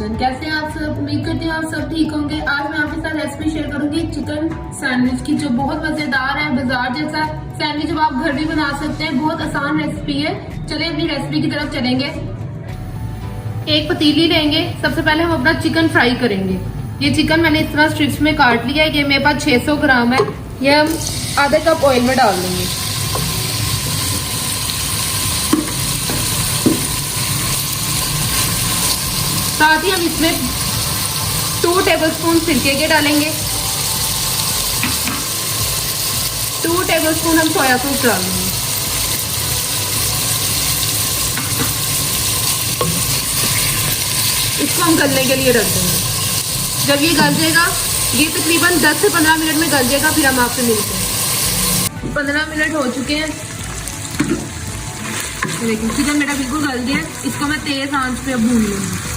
Kitchen. कैसे हैं आप सब? उम्मीद करती हूँ आप सब ठीक होंगे। आज मैं आपके साथ रेसिपी शेयर करूंगी चिकन सैंडविच की, जो बहुत मजेदार है। बाजार जैसा सैंडविच जो आप घर भी बना सकते हैं। बहुत आसान रेसिपी है। चलिए अपनी रेसिपी की तरफ चलेंगे। एक पतीली लेंगे। सबसे पहले हम अपना चिकन फ्राई करेंगे। ये चिकन मैंने इस तरह स्ट्रिप्स में काट लिया है। ये मेरे पास 600 ग्राम है। ये हम आधे कप ऑयल में डाल देंगे। साथ ही हम इसमें 2 टेबलस्पून सिरके के डालेंगे। 2 टेबलस्पून हम सोया सॉस डालेंगे। इसको हम गलने के लिए रख देंगे। जब ये गल जाएगा, ये तकरीबन 10 से 15 मिनट में गल जाएगा। फिर हम आपसे मिलते हैं। 15 मिनट हो चुके हैं। देखिए चिकन मेरा बिल्कुल गल गया है। इसको मैं तेज आंच पे भून लूंगी।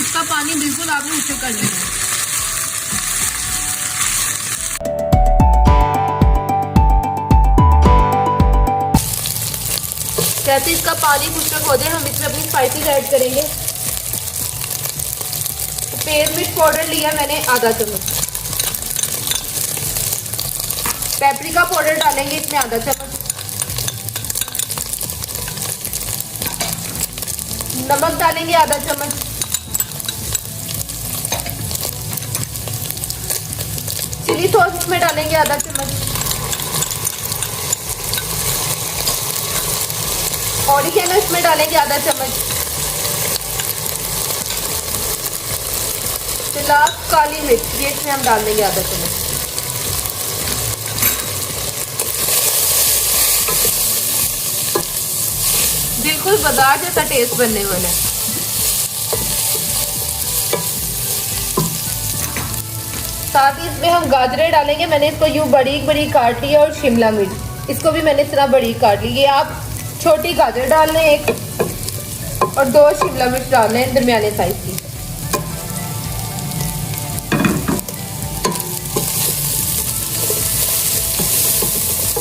इसका पानी बिल्कुल आपने ऊपर कर लेना है। जैसे इसका पानी खुशक हो जाए, हम इसमें अपनी स्पाइसेस ऐड करेंगे। पेर मिर्च पाउडर लिया मैंने आधा चम्मच। पेपरिका पाउडर डालेंगे इसमें आधा चम्मच। नमक डालेंगे आधा चम्मच। चिली सॉस इसमें डालेंगे आधा चम्मच। ऑरिगेनो इसमें डालेंगे आधा चम्मच। लास्ट काली मिर्च ये इसमें हम डाल देंगे आधा चम्मच। बिल्कुल बाजार जैसा टेस्ट बनने वाला है। साथ ही इसमें हम गाजरें डालेंगे। मैंने इसको यूं बारीक बारीक काट लिया। और शिमला मिर्च, इसको भी मैंने इस तरह बारीक काट ली। ये आप छोटी गाजर डाल लें एक, और 2 शिमला मिर्च डाल लें दरमियाने साइज की।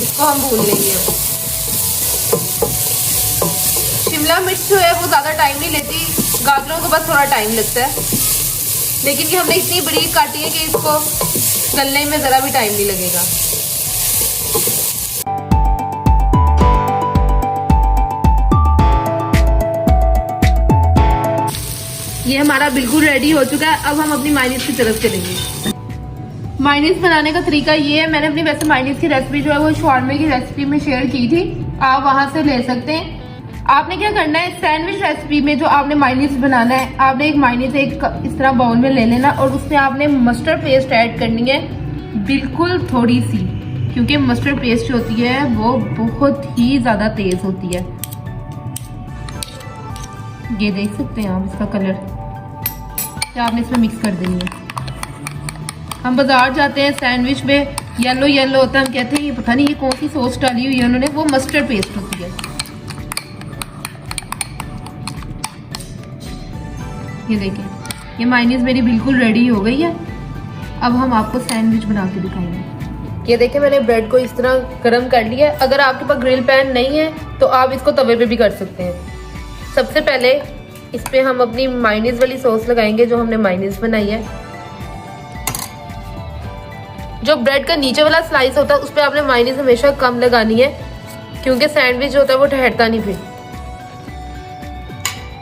इसको हम भून लेंगे। शिमला मिर्च जो है वो ज़्यादा टाइम नहीं लेती। गाजरों को बस थोड़ा टाइम लगता है। लेकिन ये हमने इतनी बारीक काटी है कि इसको गलने में ज़रा भी टाइम नहीं लगेगा। ये हमारा बिल्कुल रेडी हो चुका है। अब हम अपनी मायोनीज की तरफ चलेंगे। मायोनीज बनाने का तरीका ये है। मैंने अपनी वैसे मायोनीज की रेसिपी जो है वो शॉर्मे की रेसिपी में शेयर की थी। आप वहां से ले सकते हैं। आपने क्या करना है, सैंडविच रेसिपी में जो आपने मायोनीज बनाना है, आपने एक मायोनीज एक इस तरह बाउल में ले लेना और उसमें आपने मस्टर्ड पेस्ट ऐड करनी है, बिल्कुल थोड़ी सी, क्योंकि मस्टर्ड पेस्ट जो होती है वो बहुत ही ज्यादा तेज होती है। ये देख सकते हैं आप इसका कलर। क्या आपने इसमें मिक्स कर देनी है। हम बाजार जाते हैं सैंडविच में येलो येलो होता है, हम कहते हैं ये पता नहीं ये कौन सी सॉस डाली हुई है उन्होंने, वो मस्टर्ड पेस्ट होती है। ये देखिए ये मायोनीज मेरी बिल्कुल रेडी हो गई है। अब हम आपको सैंडविच बना के दिखाएंगे। ये देखिए मैंने ब्रेड को इस तरह गर्म कर लिया है। अगर आपके पास ग्रिल पैन नहीं है तो आप इसको तवे पे भी कर सकते हैं। सबसे पहले इस पे हम अपनी मायोनीज वाली सॉस लगाएंगे जो हमने मायोनीज बनाई है। जो ब्रेड का नीचे वाला स्लाइस होता है उस पर आपने मायोनीज हमेशा कम लगानी है, क्योंकि सैंडविच जो होता है वो ठहरता नहीं फिर।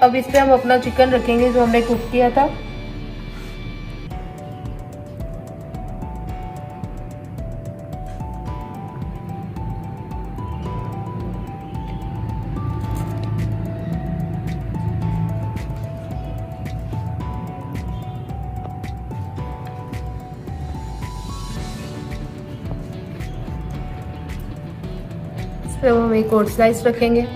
अब इस पे हम अपना चिकन रखेंगे जो हमने कुक किया था। फिर हम एक और स्लाइस रखेंगे।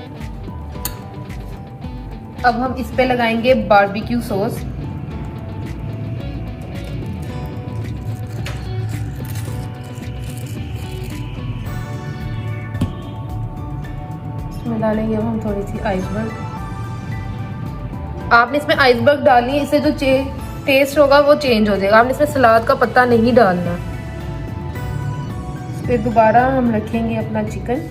अब हम इस पे लगाएंगे बारबेक्यू सॉस। डालेंगे अब हम थोड़ी सी आइसबर्ग। आपने इसमें आइसबर्ग डालनी है, इससे जो टेस्ट होगा वो चेंज हो जाएगा। आपने इसमें सलाद का पत्ता नहीं डालना। फिर दोबारा हम रखेंगे अपना चिकन।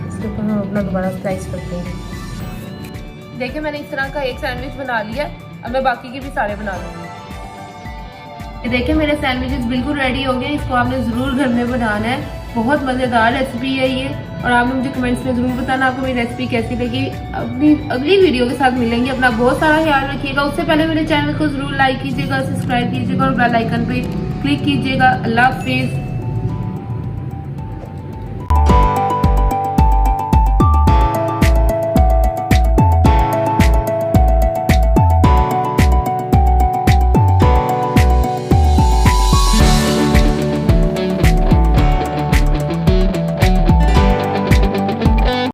इसके ऊपर हम अपना दोबारा स्लाइस करते हैं। देखिए मैंने इस तरह का एक सैंडविच बना लिया। अब मैं बाकी के भी सारे बना लूँगी। देखिए मेरे सैंडविचेस बिल्कुल रेडी हो गए। इसको आपने ज़रूर घर में बनाना है। बहुत मज़ेदार रेसिपी है ये, और आपने मुझे कमेंट्स में ज़रूर बताना आपको मेरी रेसिपी कैसी लगी। अपनी अगली वीडियो के साथ मिलेंगे। अपना बहुत सारा ख्याल रखिएगा। उससे पहले मेरे चैनल को ज़रूर लाइक कीजिएगा, सब्सक्राइब कीजिएगा और बेल आइकन पे क्लिक कीजिएगा। अल्लाह हाफिज़।